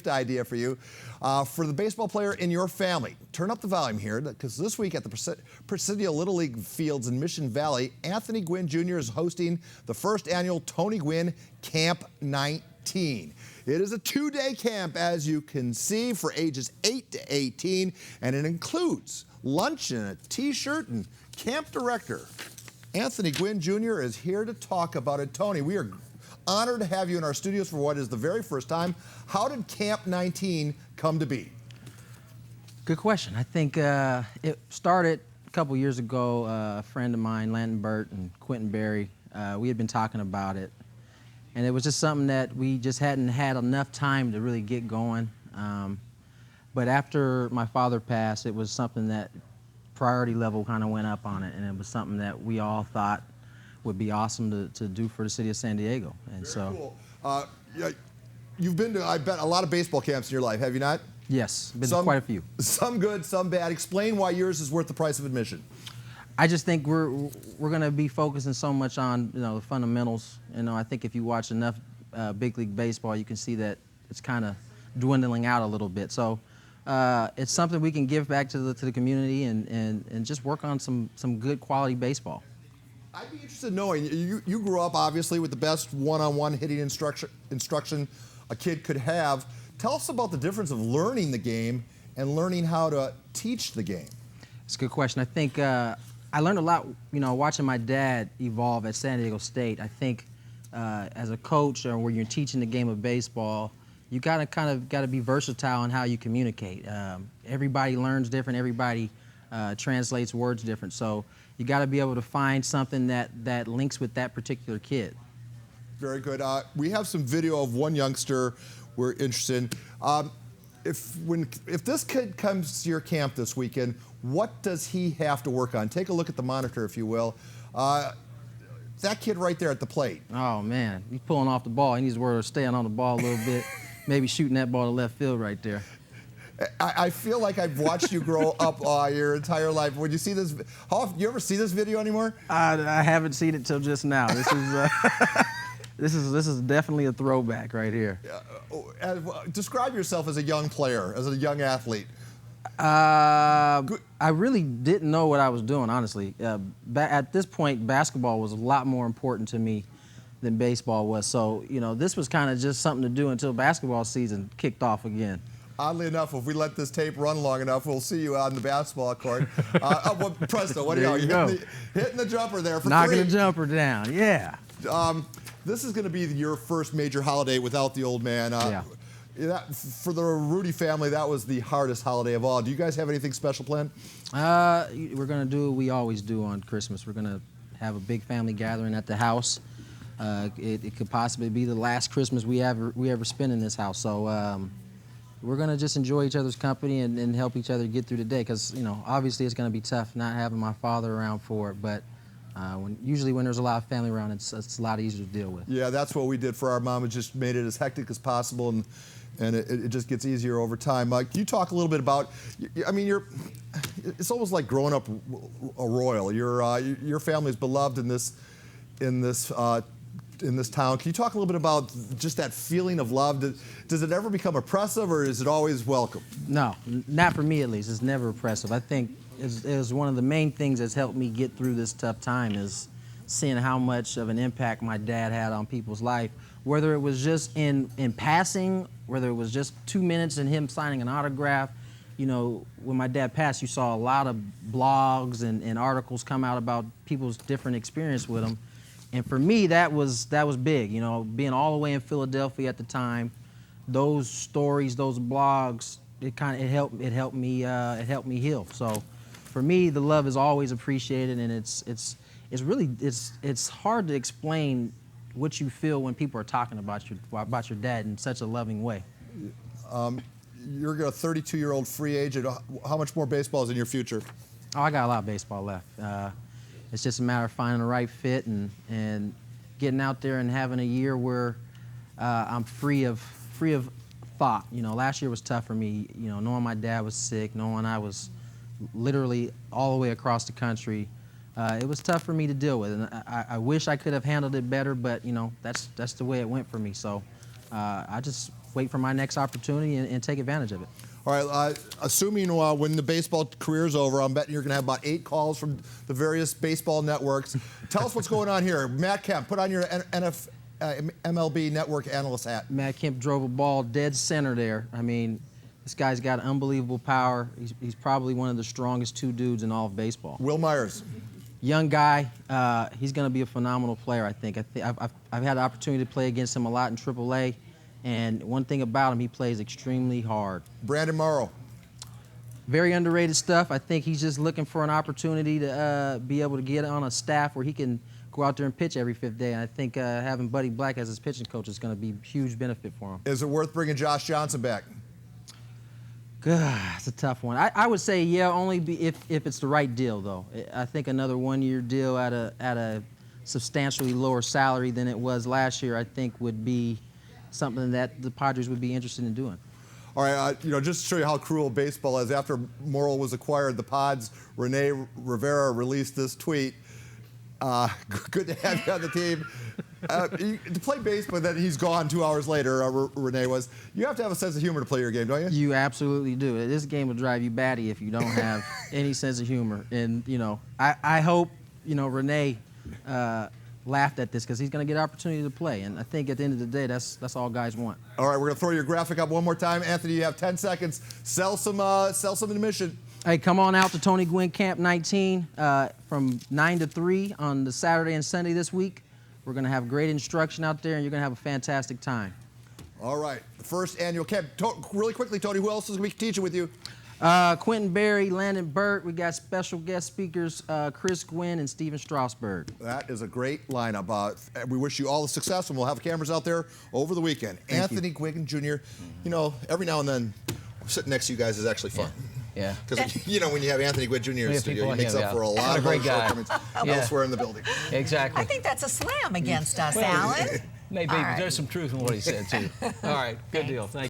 idea for you. For the baseball player in your family, turn up the volume here, because this week at the Presidio Little League Fields in Mission Valley, Anthony Gywnn Jr. is hosting the first annual Tony Gwynn Camp 19. It is a two-day camp, as you can see, for ages 8 to 18, and it includes lunch and a t-shirt, and camp director Anthony Gywnn Jr. is here to talk about it. Tony, we are honored to have you in our studios for what is the very first time. How did Camp 19 come to be? Good question. I think it started a couple years ago. A friend of mine, Landon Burt and Quentin Berry, we had been talking about it. And it was just something that we just hadn't had enough time to really get going. But after my father passed, it was something that priority level kind of went up on it. And it was something that we all thought would be awesome to do for the city of San Diego. And very so, cool. Yeah, you've been to, I bet, a lot of baseball camps in your life, have you not? Yes, been to quite a few. Some good, some bad. Explain why yours is worth the price of admission. I just think we're going to be focusing so much on the fundamentals. I think if you watch enough big league baseball, you can see that it's kind of dwindling out a little bit. So it's something we can give back to the community and just work on some good quality baseball. I'd be interested in knowing, you grew up obviously with the best one-on-one hitting instruction a kid could have. Tell us about the difference of learning the game and learning how to teach the game. It's a good question. I think I learned a lot, watching my dad evolve at San Diego State. I think as a coach or where you're teaching the game of baseball, you kind of got to be versatile in how you communicate. Everybody learns different. Everybody translates words different. So you got to be able to find something that links with that particular kid. Very good. We have some video of one youngster we're interested in. If this kid comes to your camp this weekend, what does he have to work on? Take a look at the monitor, if you will. That kid right there at the plate. Oh, man. He's pulling off the ball. He needs to work on staying on the ball a little bit. Maybe shooting that ball to left field right there. I feel like I've watched you grow up your entire life. When you see this, you ever see this video anymore? I haven't seen it till just now. This is definitely a throwback right here. Describe yourself as a young player, as a young athlete. I really didn't know what I was doing, honestly. At this point, basketball was a lot more important to me than baseball was. So, this was kind of just something to do until basketball season kicked off again. Oddly enough, if we let this tape run long enough, we'll see you out in the basketball court. Presto, what do you know? Hitting the jumper there for knocking three. the jumper down, yeah. This is going to be your first major holiday without the old man. For the Rudy family, that was the hardest holiday of all. Do you guys have anything special planned? We're going to do what we always do on Christmas. We're going to have a big family gathering at the house. It could possibly be the last Christmas we ever spend in this house. So we're going to just enjoy each other's company and help each other get through the day, because obviously it's going to be tough not having my father around for it, but usually when there's a lot of family around, it's a lot easier to deal with. Yeah, that's what we did for our mom. It just made it as hectic as possible, and it just gets easier over time. Can you talk a little bit about, it's almost like growing up a royal. Your family is beloved in this town. Can you talk a little bit about just that feeling of love? Does it ever become oppressive, or is it always welcome? No, not for me at least. It's never oppressive. I think it was one of the main things that's helped me get through this tough time is seeing how much of an impact my dad had on people's life, whether it was just in passing, whether it was just 2 minutes and him signing an autograph. When my dad passed, you saw a lot of blogs and articles come out about people's different experience with him. And for me, that was big. Being all the way in Philadelphia at the time, those stories, those blogs, it helped me heal. So, for me, the love is always appreciated, and it's really hard to explain what you feel when people are talking about your dad in such a loving way. You're a 32-year-old free agent. How much more baseball is in your future? Oh, I got a lot of baseball left. It's just a matter of finding the right fit and getting out there and having a year where I'm free of thought. Last year was tough for me. Knowing my dad was sick, knowing I was literally all the way across the country, it was tough for me to deal with. And I wish I could have handled it better, but that's the way it went for me. So I just wait for my next opportunity and take advantage of it. All right, assuming when the baseball career is over, I'm betting you're going to have about 8 calls from the various baseball networks. Tell us what's going on here. Matt Kemp, put on your MLB network analyst hat. Matt Kemp drove a ball dead center there. I mean, this guy's got unbelievable power. He's probably one of the strongest 2 dudes in all of baseball. Will Myers. Young guy. He's going to be a phenomenal player, I think. I've had the opportunity to play against him a lot in AAA. And one thing about him, he plays extremely hard. Brandon Morrow. Very underrated stuff. I think he's just looking for an opportunity to be able to get on a staff where he can go out there and pitch every 5th day. And I think having Buddy Black as his pitching coach is going to be a huge benefit for him. Is it worth bringing Josh Johnson back? It's a tough one. I would say yeah, only if it's the right deal, though. I think another 1-year deal at a substantially lower salary than it was last year, I think would be something that the Padres would be interested in doing. All right, just to show you how cruel baseball is, after Morrill was acquired, the Pods, Rene Rivera released this tweet. Good to have you on the team. To play baseball, then he's gone 2 hours later, Rene was. You have to have a sense of humor to play your game, don't you? You absolutely do. This game will drive you batty if you don't have any sense of humor. And, I hope, Rene laughed at this because he's going to get an opportunity to play. And I think at the end of the day, that's all guys want. All right, we're going to throw your graphic up one more time. Anthony, you have 10 seconds. Sell some admission. Hey, come on out to Tony Gywnn Camp 19 from 9 to 3 on the Saturday and Sunday this week. We're going to have great instruction out there, and you're going to have a fantastic time. All right, the first annual camp. Really quickly, Tony, who else is going to be teaching with you? Quentin Berry, Landon Burt. We got special guest speakers, Chris Gywnn and Steven Strasburg. That is a great lineup. We wish you all the success, and we'll have cameras out there over the weekend. Anthony Gywnn Jr., every now and then sitting next to you guys is actually fun. Yeah. Because, when you have Anthony Gywnn Jr. in the studio, he makes up for a lot of great shortcomings elsewhere in the building. Exactly. I think that's a slam against us, Alan. Maybe, but there's some truth in what he said, too. All right, good deal. Thank you.